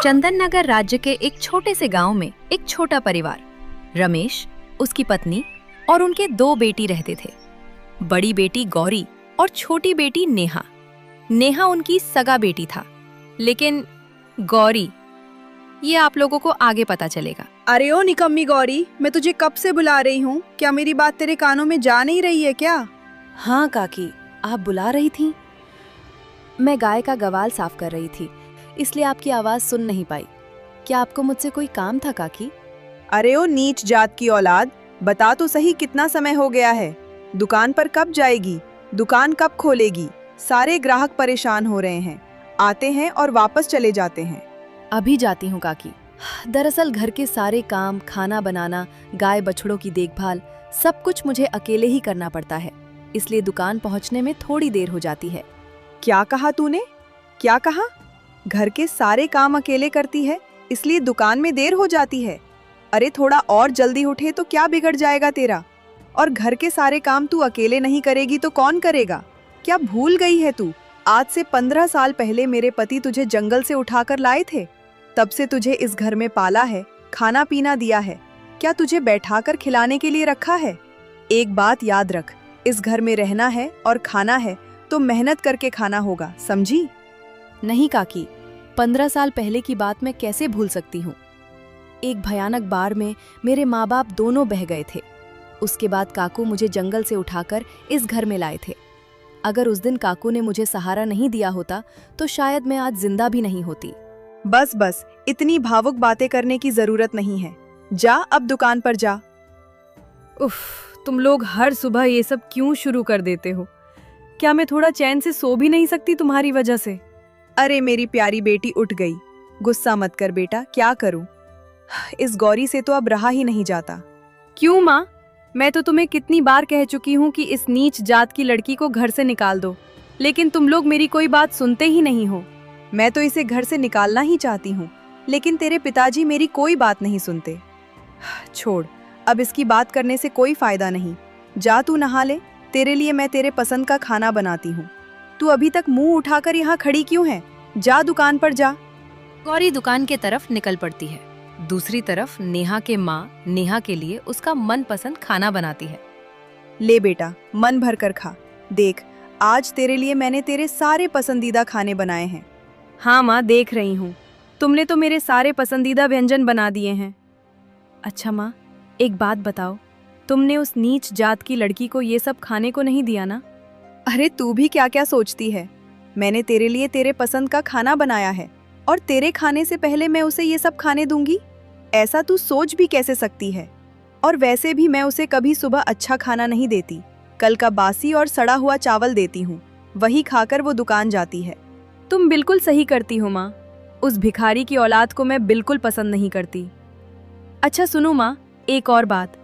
चंदन नगर राज्य के एक छोटे से गांव में एक छोटा परिवार, रमेश, उसकी पत्नी और उनके 2 बेटी रहते थे। बड़ी बेटी गौरी और छोटी बेटी नेहा। नेहा उनकी सगा बेटी था, लेकिन गौरी, ये आप लोगों को आगे पता चलेगा। अरे ओ निकम्मी गौरी, मैं तुझे कब से बुला रही हूँ, क्या मेरी बात तेरे कानों में जा नहीं रही है क्या? हाँ काकी, आप बुला रही थी। मैं गाय का गवाल साफ कर रही थी, इसलिए आपकी आवाज सुन नहीं पाई। क्या आपको मुझसे कोई काम था काकी? अरे ओ नीच जात की औलाद, बता तो सही कितना समय हो गया है? दुकान पर कब जाएगी? दुकान कब खोलेगी? सारे ग्राहक परेशान हो रहे हैं, आते हैं और वापस चले जाते हैं। अभी जाती हूँ काकी। दरअसल घर के सारे काम, खाना बनाना, गाय बछड़ों की देखभाल, सब कुछ मुझे अकेले ही करना पड़ता है, इसलिए दुकान पहुँचने में थोड़ी देर हो जाती है। क्या कहा तूने? क्या कहा? घर के सारे काम अकेले करती है, इसलिए दुकान में देर हो जाती है? अरे थोड़ा और जल्दी उठे तो क्या बिगड़ जाएगा तेरा? और घर के सारे काम तू अकेले नहीं करेगी तो कौन करेगा? क्या भूल गई है तू? आज से 15 साल पहले मेरे पति तुझे जंगल से उठाकर लाए थे, तब से तुझे इस घर में पाला है, खाना पीना दिया है। क्या तुझे बैठाकर खिलाने के लिए रखा है? एक बात याद रख, इस घर में रहना है और खाना है तो मेहनत करके खाना होगा, समझी? नहीं काकी, 15 साल पहले की बात मैं कैसे भूल सकती हूँ। एक भयानक बार में मेरे माँ बाप दोनों बह गए थे। उसके बाद काकू मुझे जंगल से उठाकर इस घर में लाए थे। अगर उस दिन काकू ने मुझे सहारा नहीं दिया होता तो शायद मैं आज जिंदा भी नहीं होती। बस बस, इतनी भावुक बातें करने की जरूरत नहीं है। जा अब दुकान पर जा। उफ, तुम लोग हर सुबह ये सब क्यों शुरू कर देते हो? क्या मैं थोड़ा चैन से सो भी नहीं सकती तुम्हारी वजह से? अरे मेरी प्यारी बेटी उठ गई, गुस्सा मत कर बेटा, क्या करूं? इस गौरी से तो अब रहा ही नहीं जाता। क्यों माँ? मैं तो तुम्हें कितनी बार कह चुकी हूँ कि इस नीच जात की लड़की को घर से निकाल दो, लेकिन तुम लोग मेरी कोई बात सुनते ही नहीं हो। मैं तो इसे घर से निकालना ही चाहती हूँ, लेकिन तेरे पिताजी मेरी कोई बात नहीं सुनते। छोड़, अब इसकी बात करने से कोई फायदा नहीं। जा तू नहा ले, तेरे लिए मैं तेरे पसंद का खाना बनाती हूँ। तू अभी तक मुंह उठाकर यहाँ खड़ी क्यों है? जा दुकान पर जा। गौरी दुकान के तरफ निकल पड़ती है। दूसरी तरफ नेहा के माँ नेहा के लिए उसका मनपसंद खाना बनाती है। ले बेटा, मन भर कर खा। देख, आज तेरे लिए मैंने तेरे सारे पसंदीदा खाने बनाए हैं। हाँ माँ, देख रही हूँ। तुमने तो मेरे सारे पसंदीदा व्यंजन बना दिए हैं। अच्छा माँ, एक बात बताओ, तुमने उस नीच जात की लड़की को ये सब खाने को नहीं दिया ना? अरे तू भी क्या क्या सोचती है? मैंने तेरे लिए तेरे पसंद का खाना बनाया है और तेरे खाने से पहले मैं उसे ये सब खाने दूंगी? ऐसा तू सोच भी कैसे सकती है? और वैसे भी मैं उसे कभी सुबह अच्छा खाना नहीं देती, कल का बासी और सड़ा हुआ चावल देती हूँ, वही खाकर वो दुकान जाती है। तुम बिल्कुल सही करती हो माँ, उस भिखारी की औलाद को मैं बिल्कुल पसंद नहीं करती। अच्छा सुनो माँ, एक और बात,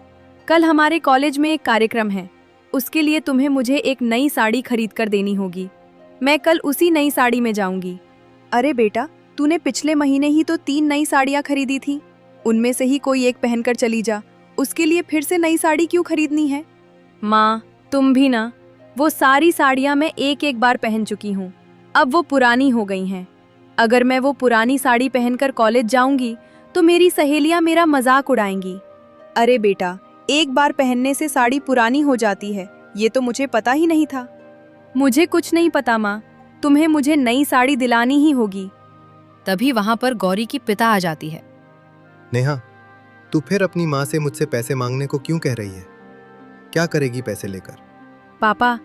कल हमारे कॉलेज में एक कार्यक्रम है, उसके लिए तुम्हें मुझे एक नई साड़ी खरीद कर देनी होगी। मैं कल उसी नई साड़ी में जाऊंगी। अरे बेटा, तूने पिछले महीने ही तो 3 नई साड़ियाँ खरीदी थी, उनमें से ही कोई एक पहनकर चली जा। उसके लिए फिर से नई साड़ी क्यों खरीदनी है? माँ तुम भी ना, वो सारी साड़ियाँ मैं एक एक बार पहन चुकी हूँ, अब वो पुरानी हो गई हैं। अगर मैं वो पुरानी साड़ी पहनकर कॉलेज जाऊंगी तो मेरी सहेलियाँ मेरा मजाक उड़ाएंगी। अरे बेटा, एक बार पहनने से साड़ी पुरानी हो जाती है, ये तो मुझे पता ही नहीं था। मुझे कुछ नहीं पता माँ, तुम्हें मुझे नई साड़ी दिलानी ही होगी। तभी वहां पर गौरी की पिता आ जाती है। नेहा, तू फिर अपनी माँ से मुझसे पैसे मांगने को क्यों कह रही है? क्या करेगी पैसे लेकर? पापा,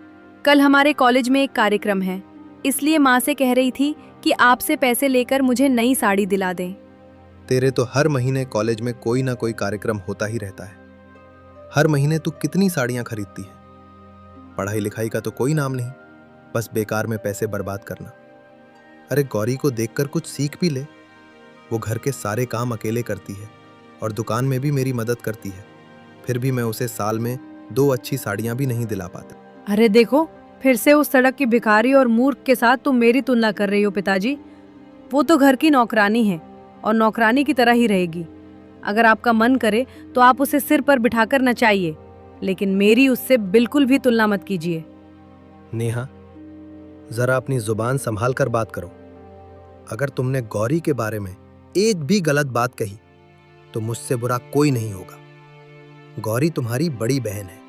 कल हमारे कॉलेज में एक कार्यक्रम है, इसलिए माँ से कह रही थी कि आपसे पैसे लेकर मुझे नई साड़ी दिला दें। तेरे तो हर महीने कॉलेज में कोई ना कोई कार्यक्रम होता ही रहता है। हर महीने तू कितनी साड़ियाँ खरीदती है? पढ़ाई लिखाई का तो कोई नाम नहीं, बस बेकार में पैसे बर्बाद करना। अरे गौरी को देखकर कुछ सीख भी ले, वो घर के सारे काम अकेले करती है और दुकान में भी मेरी मदद करती है, फिर भी मैं उसे साल में 2 अच्छी साड़ियाँ भी नहीं दिला पाता। अरे देखो, फिर से उस सड़क की भिखारी और मूर्ख के साथ तुम मेरी तुलना कर रही हो पिताजी। वो तो घर की नौकरानी है और नौकरानी की तरह ही रहेगी। अगर आपका मन करे तो आप उसे सिर पर बिठाकर नचाइए, लेकिन मेरी उससे बिल्कुल भी तुलना मत कीजिए। नेहा, जरा अपनी जुबान संभाल कर बात करो। अगर तुमने गौरी के बारे में एक भी गलत बात कही तो मुझसे बुरा कोई नहीं होगा। गौरी तुम्हारी बड़ी बहन है,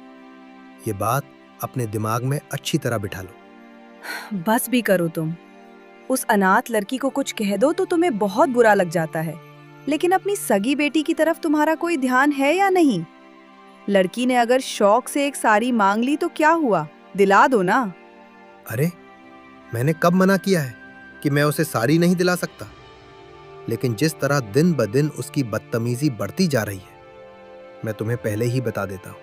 ये बात अपने दिमाग में अच्छी तरह बिठा लो। बस भी करो तुम। उस अनाथ लड़की को कुछ कह दो तो तुम्हें बहुत बुरा लग जाता है, लेकिन अपनी सगी बेटी की तरफ तुम्हारा कोई ध्यान है या नहीं? लड़की ने अगर शौक से एक साड़ी मांग ली तो क्या हुआ, दिला दो ना। अरे मैंने कब मना किया है कि मैं उसे साड़ी नहीं दिला सकता? लेकिन जिस तरह दिन ब दिन उसकी बदतमीजी बढ़ती जा रही है, मैं तुम्हें पहले ही बता देता हूं,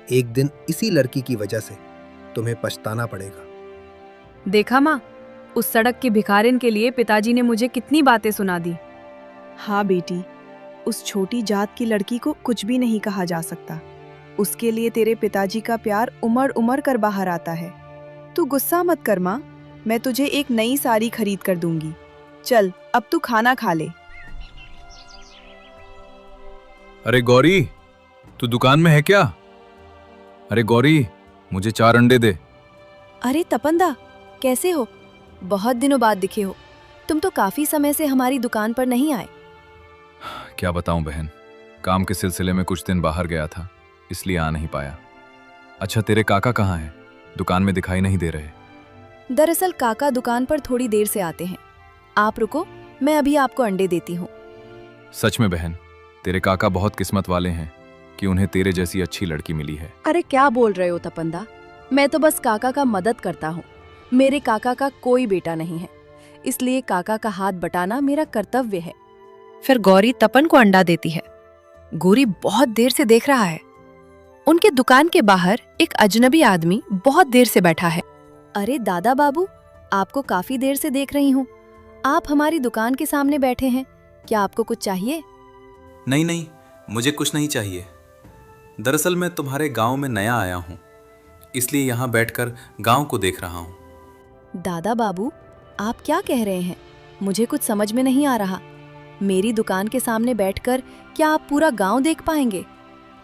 एक दिन इसी लड़की की वजह से तुम्हें पछताना पड़ेगा। देखा माँ, उस सड़क के भिखारिन के लिए पिताजी ने मुझे कितनी बातें सुना दी। हाँ बेटी, उस छोटी जात की लड़की को कुछ भी नहीं कहा जा सकता। उसके लिए तेरे पिताजी का प्यार उमड़ उमड़ कर बाहर आता है। तू गुस्सा मत कर माँ, मैं तुझे एक नई साड़ी खरीद कर दूंगी। चल अब तू खाना खा ले। अरे गौरी, तू दुकान में है क्या? अरे गौरी, मुझे 4 अंडे दे। अरे तपंदा, कैसे हो? बहुत दिनों बाद दिखे हो। तुम तो काफी समय से हमारी दुकान पर नहीं आए। क्या बताऊं बहन, काम के सिलसिले में कुछ दिन बाहर गया था, इसलिए आ नहीं पाया। अच्छा, तेरे काका कहाँ हैं? दुकान में दिखाई नहीं दे रहे। दरअसल काका दुकान पर थोड़ी देर से आते हैं। आप रुको, मैं अभी आपको अंडे देती हूँ। सच में बहन, तेरे काका बहुत किस्मत वाले हैं कि उन्हें तेरे जैसी अच्छी लड़की मिली है। अरे क्या बोल रहे हो तपंदा, मैं तो बस काका का मदद करता हूँ। मेरे काका का कोई बेटा नहीं है, इसलिए काका का हाथ बटाना मेरा कर्तव्य है। फिर गौरी तपन को अंडा देती है। गौरी बहुत देर से देख रहा है। उनके दुकान के बाहर एक अजनबी आदमी बहुत देर से बैठा है। अरे दादा बाबू, आपको काफी देर से देख रही हूँ। आप हमारी दुकान के सामने बैठे हैं, क्या आपको कुछ चाहिए? नहीं नहीं, मुझे कुछ नहीं चाहिए। दरअसल मैं तुम्हारे गांव में नया आया हूँ, इसलिए यहाँ बैठकर गांव को देख रहा हूँ। दादा बाबू, आप क्या कह रहे हैं? मुझे कुछ समझ में नहीं आ रहा। मेरी दुकान के सामने बैठकर क्या आप पूरा गांव देख पाएंगे?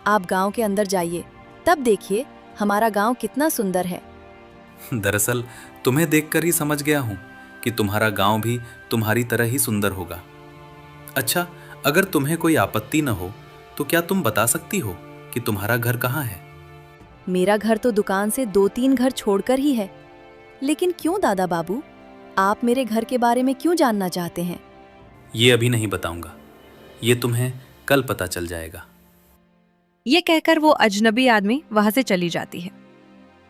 आप गांव के अंदर जाइए, तब देखिए हमारा गांव कितना सुंदर है। दरअसल तुम्हें देखकर ही समझ गया हूँ कि तुम्हारा गांव भी तुम्हारी तरह ही सुंदर होगा। अच्छा, अगर तुम्हें कोई आपत्ति न हो तो क्या तुम बता सकती हो कि तुम्हारा घर कहाँ है? मेरा घर तो दुकान से 2-3 घर छोड़कर ही है। लेकिन क्यों दादा बाबू, आप मेरे घर के बारे में क्यों जानना चाहते हैं? ये अभी नहीं बताऊंगा, ये तुम्हें कल पता चल जाएगा। ये कहकर वो अजनबी आदमी वहां से चली जाती है।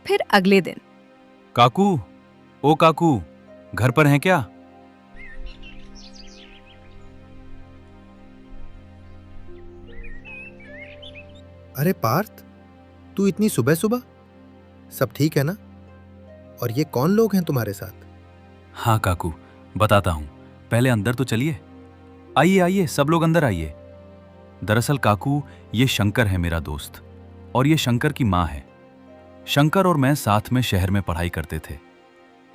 फिर अगले दिन, काकू, ओ काकू, घर पर हैं क्या? अरे पार्थ, तू इतनी सुबह सुबह? सब ठीक है ना? और ये कौन लोग हैं तुम्हारे साथ? हाँ काकू, बताता हूँ, पहले अंदर तो चलिए। आइए आइए, सब लोग अंदर आइए। दरअसल काकू, ये शंकर है मेरा दोस्त, और ये शंकर की माँ है। शंकर और मैं साथ में शहर में पढ़ाई करते थे।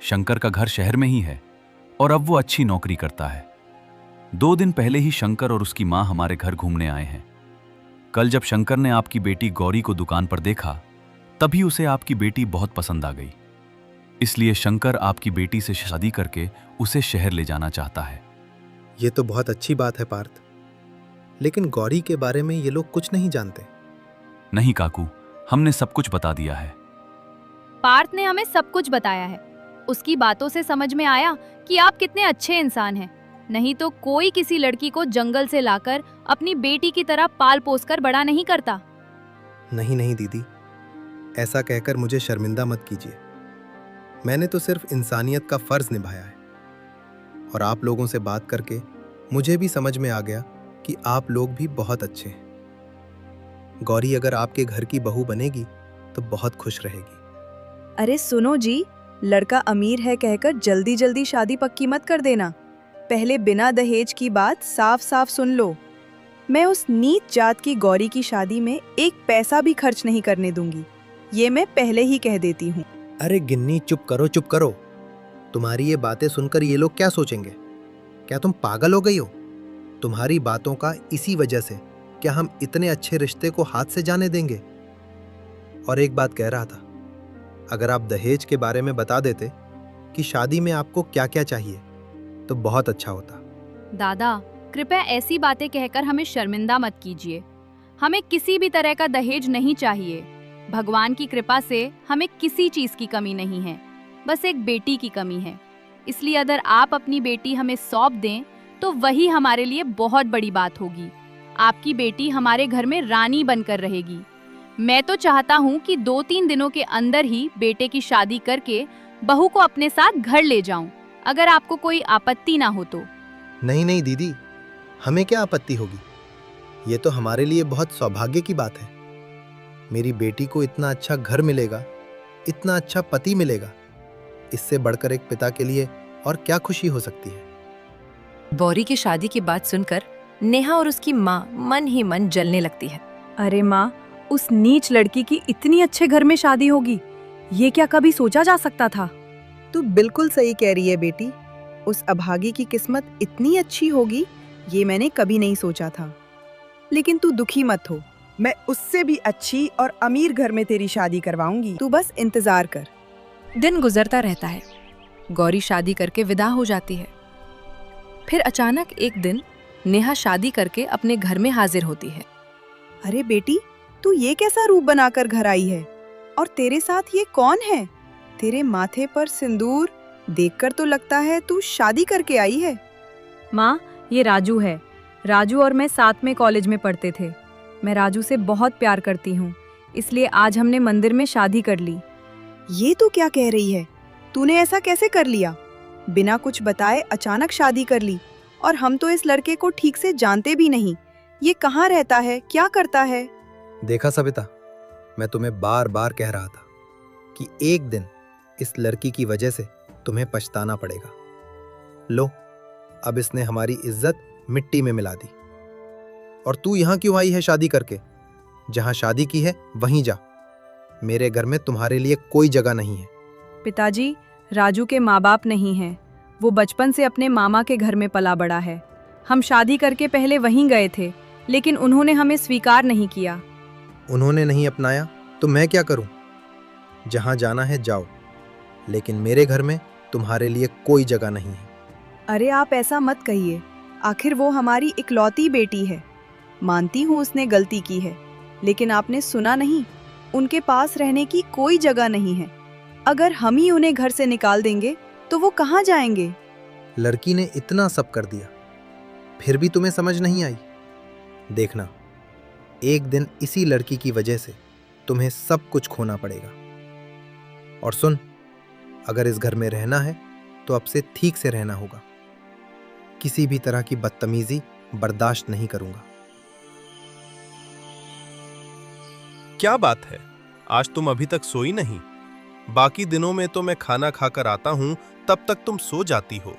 शंकर का घर शहर में ही है और अब वो अच्छी नौकरी करता है। 2 दिन पहले ही शंकर और उसकी माँ हमारे घर घूमने आए हैं। कल जब शंकर ने आपकी बेटी गौरी को दुकान पर देखा, तभी उसे आपकी बेटी बहुत पसंद आ गई। इसलिए शंकर आपकी बेटी से शादी करके उसे शहर ले जाना चाहता है। ये तो बहुत अच्छी बात है पार्थ, लेकिन गौरी के बारे में ये लोग कुछ नहीं जानते। नहीं काकू, हमने सब कुछ बता दिया है। पार्थ ने हमें सब कुछ बताया है। उसकी बातों से समझ में आया कि आप कितने अच्छे इंसान हैं। नहीं तो कोई किसी लड़की को जंगल से लाकर अपनी बेटी की तरह पाल पोस कर बड़ा नहीं करता। नहीं नहीं दीदी, ऐसा कहकर मुझे शर्मिंदा मत कीजिए। मैंने तो सिर्फ इंसानियत का फर्ज निभाया है, और आप लोगों से बात करके मुझे भी समझ में आ गया कि आप लोग भी बहुत अच्छे हैं। गौरी अगर आपके घर की बहू बनेगी तो बहुत खुश रहेगी। अरे सुनो जी, लड़का अमीर है कहकर जल्दी जल्दी शादी पक्की मत कर देना। पहले बिना दहेज की बात साफ साफ सुन लो। मैं उस नीच जात की गौरी की शादी में एक पैसा भी खर्च नहीं करने दूंगी, ये मैं पहले ही कह देती हूँ। अरे गिन्नी, चुप करो चुप करो। तुम्हारी ये बातें सुनकर ये लोग क्या सोचेंगे? क्या तुम पागल हो गई हो? तुम्हारी बातों का इसी वजह से क्या हम इतने अच्छे रिश्ते को हाथ से जाने देंगे? और एक बात कह रहा था, अगर आप दहेज के बारे में बता देते कि शादी में आपको क्या क्या चाहिए तो बहुत अच्छा होता। दादा, कृपया ऐसी बातें कहकर हमें शर्मिंदा मत कीजिए। हमें किसी भी तरह का दहेज नहीं चाहिए। भगवान की कृपा से हमें किसी चीज की कमी नहीं है, बस एक बेटी की कमी है। इसलिए अगर आप अपनी बेटी हमें सौंप दें तो वही हमारे लिए बहुत बड़ी बात होगी। आपकी बेटी हमारे घर में रानी बनकर रहेगी। मैं तो चाहता हूँ कि 2-3 दिनों के अंदर ही बेटे की शादी करके बहू को अपने साथ घर ले जाऊं, अगर आपको कोई आपत्ति ना हो तो। नहीं नहीं दीदी, हमें क्या आपत्ति होगी। ये तो हमारे लिए बहुत सौभाग्य की बात है। मेरी बेटी को इतना अच्छा घर मिलेगा, इतना अच्छा पति मिलेगा। इससे बढ़कर एक पिता के लिए और क्या खुशी हो सकती है। गौरी की शादी की बात सुनकर नेहा और उसकी माँ मन ही मन जलने लगती है। अरे माँ, उस नीच लड़की की इतनी अच्छे घर में शादी होगी, ये क्या कभी सोचा जा सकता था? तू बिल्कुल सही कह रही है बेटी। उस अभागी की किस्मत इतनी अच्छी होगी, ये मैंने कभी नहीं सोचा था। लेकिन तू दुखी मत हो, मैं उससे भी अच्छी और अमीर घर में तेरी शादी करवाऊंगी। तू बस इंतजार कर। दिन गुजरता रहता है। गौरी शादी करके विदा हो जाती है। फिर अचानक एक दिन नेहा शादी करके अपने घर में हाजिर होती है। अरे बेटी, तू ये कैसा रूप बनाकर घर आई है? और तेरे साथ ये कौन है? तेरे माथे पर सिंदूर देखकर तो लगता है तू शादी करके आई है। माँ, ये राजू है। राजू और मैं साथ में कॉलेज में पढ़ते थे। मैं राजू से बहुत प्यार करती हूँ, इसलिए आज हमने मंदिर में शादी कर ली। ये तू क्या कह रही है? तूने ऐसा कैसे कर लिया? बिना कुछ बताए अचानक शादी कर ली, और हम तो इस लड़के को ठीक से जानते भी नहीं। ये कहाँ रहता है, क्या करता है? देखा सविता, मैं तुम्हें बार बार कह रहा था कि एक दिन इस लड़की की वजह से तुम्हें पछताना पड़ेगा। लो, अब इसने हमारी इज्जत मिट्टी में मिला दी। और तू यहाँ क्यों आई है शादी करके? जहाँ शादी की है वहीं जा। मेरे घर में तुम्हारे लिए कोई जगह नहीं है। पिताजी, राजू के माँ बाप नहीं हैं। वो बचपन से अपने मामा के घर में पला बड़ा है। हम शादी करके पहले वहीं गए थे, लेकिन उन्होंने हमें स्वीकार नहीं किया। उन्होंने नहीं अपनाया तो मैं क्या करूं? जहां जाना है जाओ, लेकिन मेरे घर में तुम्हारे लिए कोई जगह नहीं है। अरे आप ऐसा मत कहिए, आखिर वो हमारी इकलौती बेटी है। मानती हूँ उसने गलती की है, लेकिन आपने सुना नहीं, उनके पास रहने की कोई जगह नहीं है। अगर हम ही उन्हें घर से निकाल देंगे तो वो कहाँ जाएंगे? लड़की ने इतना सब कर दिया, फिर भी तुम्हें समझ नहीं आई। देखना, एक दिन इसी लड़की की वजह से तुम्हें सब कुछ खोना पड़ेगा। और सुन, अगर इस घर में रहना है तो अब से ठीक से रहना होगा। किसी भी तरह की बदतमीजी बर्दाश्त नहीं करूंगा। क्या बात है, आज तुम अभी तक सोई नहीं? बाकी दिनों में तो मैं खाना खाकर आता हूं, तब तक तुम सो जाती हो।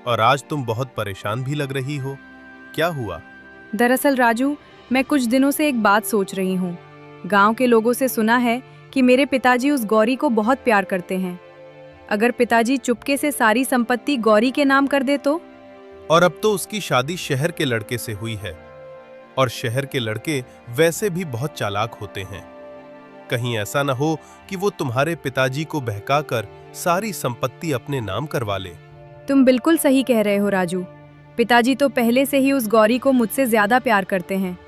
और आज तुम बहुत परेशान भी लग रही हो। क्या हुआ? दरअसल राजू, मैं कुछ दिनों से एक बात सोच रही हूँ। गांव के लोगों से सुना है कि मेरे पिताजी उस गौरी को बहुत प्यार करते हैं। अगर पिताजी चुपके से सारी संपत्ति गौरी के नाम कर दे तो? और अब तो उसकी शादी शहर के लड़के से हुई है, और शहर के लड़के वैसे भी बहुत चालाक होते हैं। कहीं ऐसा न हो कि वो तुम्हारे पिताजी को बहकाकर सारी संपत्ति अपने नाम करवा ले। तुम बिल्कुल सही कह रहे हो राजू। पिताजी तो पहले से ही उस गौरी को मुझसे ज्यादा प्यार करते हैं,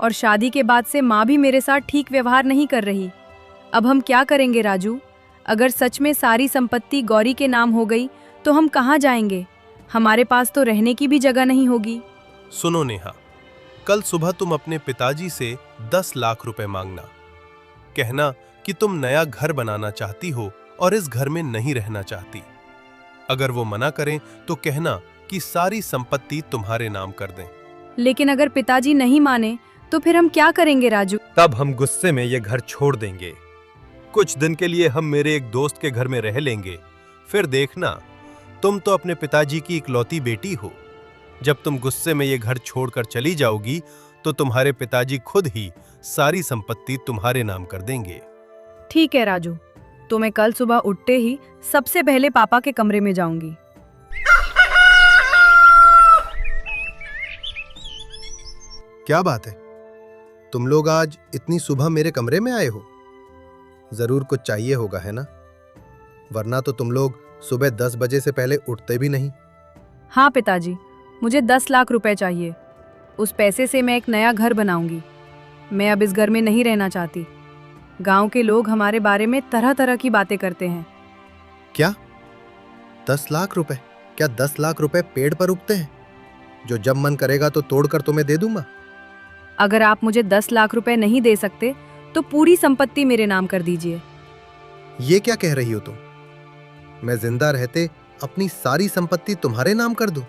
और शादी के बाद से माँ भी मेरे साथ ठीक व्यवहार नहीं कर रही। अब हम क्या करेंगे राजू? अगर सच में सारी संपत्ति गौरी के नाम हो गई तो हम कहाँ जाएंगे? हमारे पास तो रहने की भी जगह नहीं होगी। सुनो नेहा, कल सुबह तुम अपने पिताजी से 10 लाख रुपए मांगना। कहना कि तुम नया घर बनाना चाहती हो और इस घर में नहीं रहना चाहती। अगर वो मना करें तो कहना कि सारी संपत्ति तुम्हारे नाम कर दें। लेकिन अगर पिताजी नहीं माने तो फिर हम क्या करेंगे राजू? तब हम गुस्से में ये घर छोड़ देंगे। कुछ दिन के लिए हम मेरे एक दोस्त के घर में रह लेंगे। फिर देखना, तुम तो अपने पिताजी की इकलौती बेटी हो। जब तुम गुस्से में ये घर छोड़कर चली जाओगी तो तुम्हारे पिताजी खुद ही सारी संपत्ति तुम्हारे नाम कर देंगे। ठीक है राजू, तो मैं कल सुबह उठते ही सबसे पहले पापा के कमरे में जाऊंगी। क्या बात है, तुम लोग आज इतनी सुबह मेरे कमरे में आए हो? जरूर कुछ चाहिए होगा, है ना? वरना तो तुम लोग सुबह 10 बजे से पहले उठते भी नहीं। हाँ पिताजी, मुझे 10 लाख रुपए चाहिए। उस पैसे से मैं एक नया घर बनाऊंगी। मैं अब इस घर में नहीं रहना चाहती। गांव के लोग हमारे बारे में तरह तरह की बातें करते हैं। क्या 10 लाख रुपए? क्या 10 लाख रुपए पेड़ पर उगते हैं जो जब मन करेगा तो तोड़कर तुम्हें दे दूंगा? अगर आप मुझे 10 लाख रुपए नहीं दे सकते तो पूरी संपत्ति मेरे नाम कर दीजिए। ये क्या कह रही हो तुम? मैं जिंदा रहते अपनी सारी संपत्ति तुम्हारे नाम कर दूं?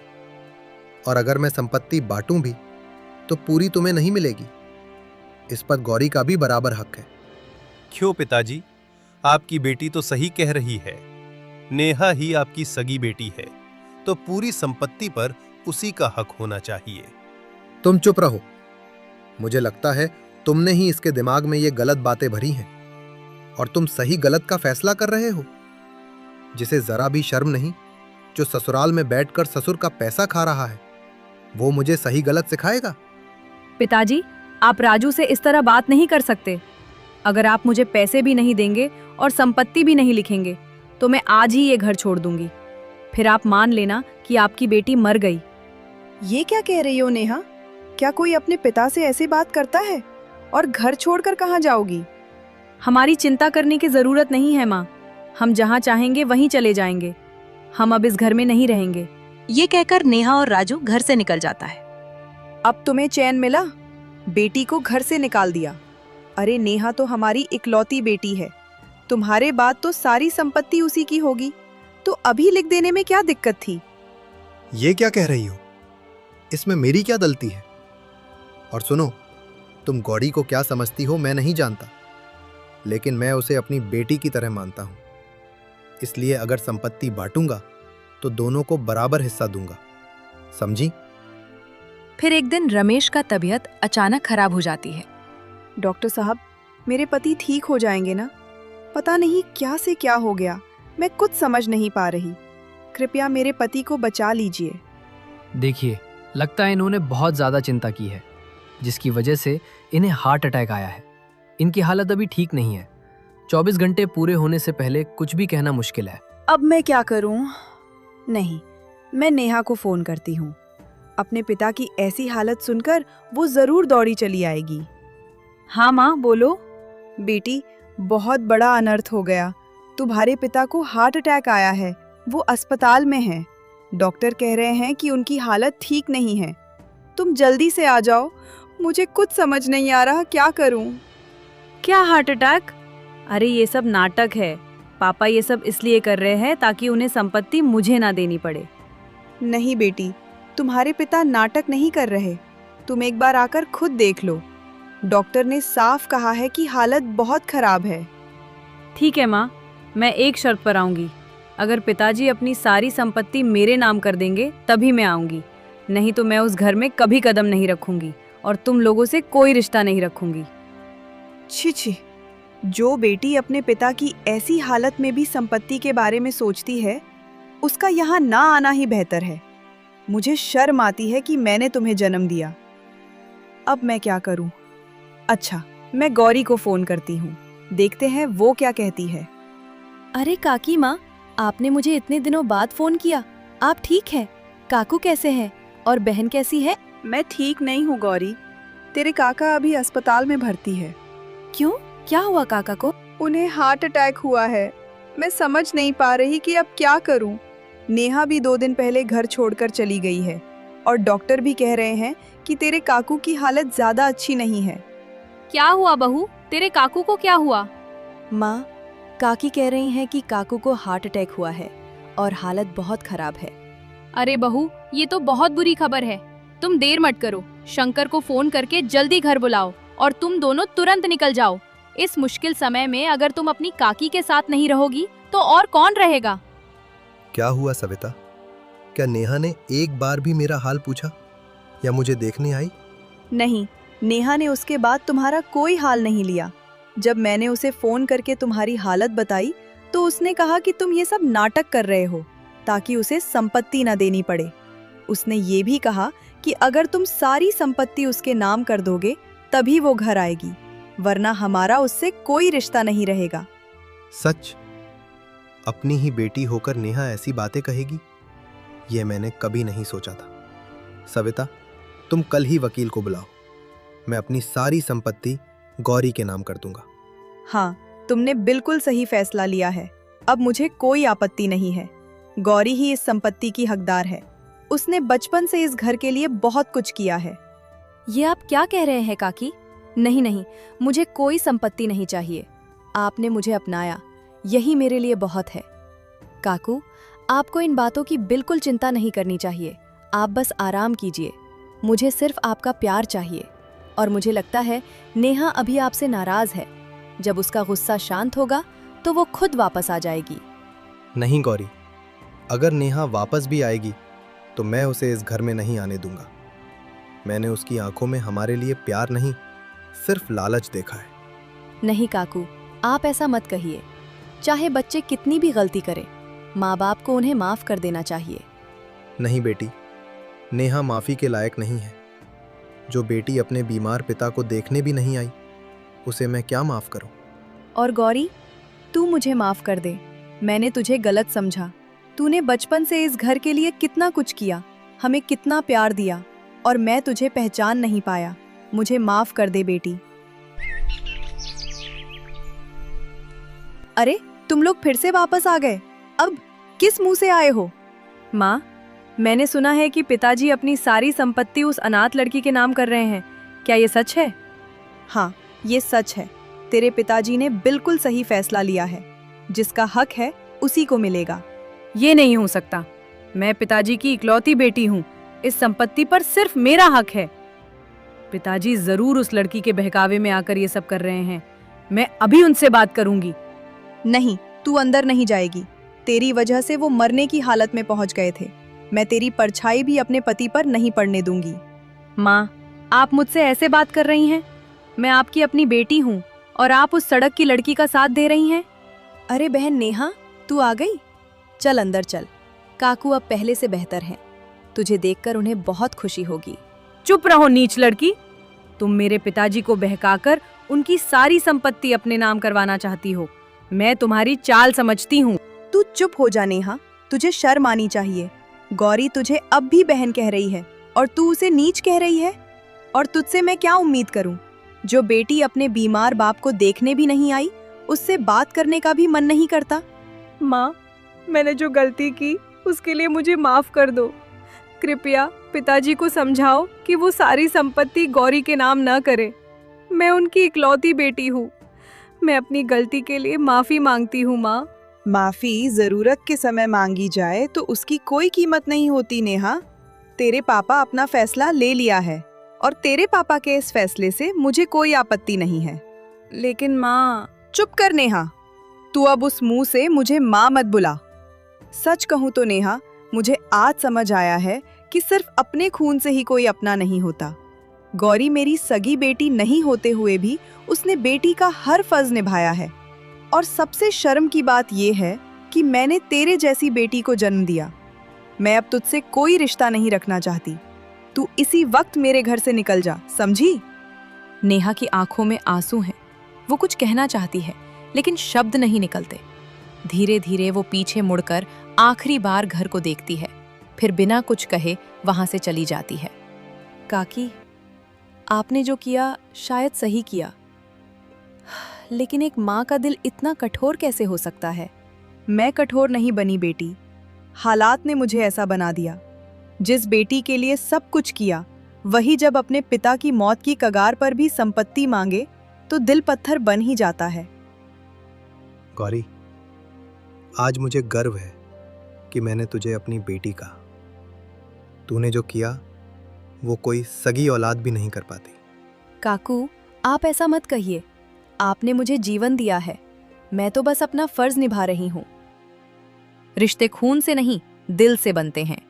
और अगर मैं संपत्ति बांटूं भी तो पूरी तुम्हें नहीं मिलेगी। इस पर गौरी का भी बराबर हक है। क्यों पिताजी, आपकी बेटी तो सही कह रही है। नेहा ही आपकी सगी बेटी है, तो पूरी संपत्ति पर उसी का हक होना चाहिए। तुम चुप रहो। मुझे लगता है तुमने ही इसके दिमाग में ये गलत बातें भरी हैं और तुम सही गलत का फैसला कर रहे हो। जिसे जरा भी शर्म नहीं, जो ससुराल में बैठकर ससुर का पैसा खा रहा है, वो मुझे सही गलत सिखाएगा? पिताजी, आप राजू से इस तरह बात नहीं कर सकते। अगर आप मुझे पैसे भी नहीं देंगे और संपत्ति भी नहीं लिखेंगे तो मैं आज ही ये घर छोड़ दूंगी। फिर आप मान लेना कि आपकी बेटी मर गई। ये क्या कह रही हो नेहा? क्या कोई अपने पिता से ऐसे बात करता है? और घर छोड़कर कहाँ जाओगी? हमारी चिंता करने की जरूरत नहीं है माँ। हम जहाँ चाहेंगे वहीं चले जाएंगे। हम अब इस घर में नहीं रहेंगे। ये कहकर नेहा और राजू घर से निकल जाता है। अब तुम्हें चैन मिला? बेटी को घर से निकाल दिया। अरे नेहा तो हमारी इकलौती बेटी है। तुम्हारे बाद तो सारी संपत्ति उसी की होगी, तो अभी लिख देने में क्या दिक्कत थी? ये क्या कह रही हो? इसमें मेरी क्या गलती है? और सुनो, तुम गौरी को क्या समझती हो मैं नहीं जानता, लेकिन मैं उसे अपनी बेटी की तरह मानता हूं। इसलिए अगर संपत्ति बांटूंगा तो दोनों को बराबर हिस्सा दूंगा, समझी? फिर एक दिन रमेश का तबीयत अचानक खराब हो जाती है। डॉक्टर साहब, मेरे पति ठीक हो जाएंगे ना? पता नहीं क्या से क्या हो गया, मैं कुछ समझ नहीं पा रही। कृपया मेरे पति को बचा लीजिए। देखिए, लगता है इन्होंने बहुत ज़्यादा चिंता की है, जिसकी वजह से इन्हें हार्ट अटैक आया है। इनकी हालत अभी ठीक नहीं है। 24 घंटे पूरे होने से पहले कुछ भी कहना मुश्किल है। अब मैं क्या करूं? नहीं, मैं नेहा को फोन करती हूँ। अपने पिता की ऐसी हालत सुनकर वो जरूर दौड़ी चली आएगी। हाँ माँ, बोलो। बेटी, बहुत बड़ा अनर्थ हो गया। तुम्हारे पिता को हार्ट अटैक आया है। वो अस्पताल में हैं। डॉक्टर कह रहे हैं कि उनकी हालत ठीक नहीं है। तुम जल्दी से आ जाओ। मुझे कुछ समझ नहीं आ रहा, क्या करूं? क्या हार्ट अटैक? अरे ये सब नाटक है। पापा ये सब इसलिए कर रहे हैं ताकि उन्हें संपत्ति मुझे ना देनी पड़े। नहीं बेटी, तुम्हारे पिता नाटक नहीं कर रहे। तुम एक बार आकर खुद देख लो। डॉक्टर ने साफ कहा है कि हालत बहुत खराब है। ठीक है माँ, मैं एक शर्त पर आऊंगी। अगर पिताजी अपनी सारी संपत्ति मेरे नाम कर देंगे तभी मैं आऊंगी, नहीं तो मैं उस घर में कभी कदम नहीं रखूंगी और तुम लोगों से कोई रिश्ता नहीं रखूंगी। छी छी, जो बेटी अपने पिता की ऐसी हालत में भी संपत्ति के बारे में सोचती है, उसका यहाँ ना आना ही बेहतर है। मुझे शर्म आती है कि मैंने तुम्हें जन्म दिया। अब मैं क्या करूं? अच्छा, मैं गौरी को फोन करती हूँ। देखते हैं वो क्या कहती है। अरे काकी माँ, आपने मुझे इतने दिनों बाद फोन किया। आप ठीक हैं? काकू कैसे हैं? और बहन कैसी है? मैं ठीक नहीं हूँ गौरी। तेरे काका अभी अस्पताल में भर्ती है। क्यों? क्या हुआ काका को? उन्हें हार्ट अटैक हुआ है। मैं समझ नहीं पा रही कि अब क्या करूं। नेहा भी 2 दिन पहले घर छोड़कर चली गई है और डॉक्टर भी कह रहे हैं कि तेरे काकू की हालत ज्यादा अच्छी नहीं है। क्या हुआ बहू? तेरे काकू को क्या हुआ? माँ, काकी कह रही हैं कि काकू को हार्ट अटैक हुआ है और हालत बहुत खराब है। अरे बहू, ये तो बहुत बुरी खबर है। तुम देर मत करो, शंकर को फोन करके जल्दी घर बुलाओ और तुम दोनों तुरंत निकल जाओ। इस मुश्किल समय में अगर तुम अपनी काकी के साथ नहीं रहोगी तो और कौन रहेगा? क्या हुआ सविता? क्या नेहा ने एक बार भी मेरा हाल पूछा या मुझे देखने आई? नहीं, नेहा ने उसके बाद तुम्हारा कोई हाल नहीं लिया। जब मैंने उसे फोन करके तुम्हारी हालत बताई तो उसने कहा कि तुम ये सब नाटक कर रहे हो ताकि उसे संपत्ति न देनी पड़े। उसने ये भी कहा कि अगर तुम सारी संपत्ति उसके नाम कर दोगे तभी वो घर आएगी, वरना हमारा उससे कोई रिश्ता नहीं रहेगा। सच? अपनी ही बेटी होकर नेहा ऐसी बातें कहेगी? ये मैंने कभी नहीं सोचा था। सविता, तुम कल ही वकील को बुलाओ। मैं अपनी सारी संपत्ति गौरी के नाम कर दूंगा। हाँ, तुमने बिल्कुल सही फैसला लिया है। अब मुझे कोई आपत्ति नहीं है। गौरी ही इस संपत्ति की हकदार है। उसने बचपन से इस घर के लिए बहुत कुछ किया है। ये आप क्या कह रहे हैं काकी? नहीं नहीं, मुझे कोई संपत्ति नहीं चाहिए। आपने मुझे अपनाया, यही मेरे लिए बहुत है। काकू, आपको इन बातों की बिल्कुल चिंता नहीं करनी चाहिए। आप बस आराम कीजिए। मुझे सिर्फ आपका प्यार चाहिए। और मुझे लगता है नेहा अभी आपसे नाराज है। जब उसका गुस्सा शांत होगा तो वो खुद वापस आ जाएगी। नहीं गौरी, अगर नेहा वापस भी आएगी तो मैं उसे इस घर में नहीं आने दूंगा। मैंने उसकी आंखों में हमारे लिए प्यार नहीं, सिर्फ लालच देखा है। नहीं काकू, आप ऐसा मत कहिए। चाहे बच्चे कितनी भी गलती करें, माँ बाप को उन्हें माफ कर देना चाहिए। नहीं बेटी, नेहा माफी के लायक नहीं है। जो बेटी अपने बीमार पिता को देखने भी नहीं आई, उसे मैं क्या माफ करूं? और गौरी, तू मुझे माफ कर दे। मैंने तुझे गलत समझा। तूने बचपन से इस घर के लिए कितना कुछ किया, हमें कितना प्यार दिया, और मैं तुझे पहचान नहीं पाया। मुझे माफ कर दे बेटी। अरे, तुम लोग फिर से वापस आ गए। अब किस मुंह से आए हो? माँ, मैंने सुना है कि पिताजी अपनी सारी संपत्ति उस अनाथ लड़की के नाम कर रहे हैं। क्या ये सच है? हाँ, ये सच है। तेरे पिताजी ने बिल्कुल सही फैसला लिया है। जिसका हक है उसी को मिलेगा। ये नहीं हो सकता। मैं पिताजी की इकलौती बेटी हूँ। इस संपत्ति पर सिर्फ मेरा हक है। पिताजी जरूर उस लड़की के बहकावे में आकर ये सब कर रहे हैं। मैं अभी उनसे बात करूंगी। नहीं, तू अंदर नहीं जाएगी। तेरी वजह से वो मरने की हालत में पहुंच गए थे। मैं तेरी परछाई भी अपने पति पर नहीं पड़ने दूंगी। माँ, आप मुझसे ऐसे बात कर रही हैं? मैं आपकी अपनी बेटी हूँ और आप उस सड़क की लड़की का साथ दे रही हैं। अरे बहन नेहा, तू आ गई? चल अंदर चल। काकू अब पहले से बेहतर हैं। तुझे देखकर उन्हें बहुत खुशी होगी। चुप रहो नीच लड़की। तुम मेरे पिताजी को बहकाकर उनकी सारी संपत्ति अपने नाम करवाना चाहती हो। मैं तुम्हारी चाल समझती हूँ। तू चुप हो जा नेहा, तुझे शर्म आनी चाहिए। गौरी तुझे अब भी बहन कह रही है और तू उसे नीच कह रही है। और तुझसे मैं क्या उम्मीद करूं? जो बेटी अपने बीमार बाप को देखने भी नहीं आई, उससे बात करने का भी मन नहीं करता। माँ, मैंने जो गलती की उसके लिए मुझे माफ कर दो। कृपया पिताजी को समझाओ कि वो सारी संपत्ति गौरी के नाम न करे। मैं उनकी इकलौती बेटी हूँ। मैं अपनी गलती के लिए माफी मांगती हूँ माँ। माफी जरूरत के समय मांगी जाए तो उसकी कोई कीमत नहीं होती नेहा। तेरे पापा अपना फैसला ले लिया है और तेरे पापा के इस फैसले से मुझे कोई आपत्ति नहीं है। लेकिन माँ। चुप कर नेहा, तू अब उस मुंह से मुझे माँ मत बुला। सच कहूँ तो नेहा, मुझे आज समझ आया है कि सिर्फ अपने खून से ही कोई अपना नहीं होता। गौरी मेरी सगी बेटी नहीं होते हुए भी उसने बेटी का हर फर्ज निभाया है। और सबसे शर्म की बात यह है कि मैंने तेरे जैसी बेटी को जन्म दिया। मैं अब तुझसे कोई रिश्ता नहीं रखना चाहती। तू इसी वक्त मेरे घर से निकल जा, समझी? नेहा की आंखों में आंसू हैं। वो कुछ कहना चाहती है लेकिन शब्द नहीं निकलते। धीरे धीरे वो पीछे मुड़कर आखिरी बार घर को देखती है, फिर बिना कुछ कहे वहां से चली जाती है। काकी, आपने जो किया शायद सही किया, लेकिन एक माँ का दिल इतना कठोर कैसे हो सकता है? मैं कठोर नहीं बनी बेटी, हालात ने मुझे ऐसा बना दिया। जिस बेटी के लिए सब कुछ किया, वही जब अपने पिता की मौत की कगार पर भी संपत्ति मांगे तो दिल पत्थर बन ही जाता है। गौरी, आज मुझे गर्व है कि मैंने तुझे अपनी बेटी कहा। तूने जो किया वो कोई सगी औलाद भी नहीं कर पाती। काकू, आप ऐसा मत कहिए। आपने मुझे जीवन दिया है, मैं तो बस अपना फर्ज निभा रही हूँ। रिश्ते खून से नहीं, दिल से बनते हैं,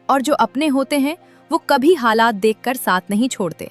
और जो अपने होते हैं वो कभी हालात देखकर साथ नहीं छोड़ते।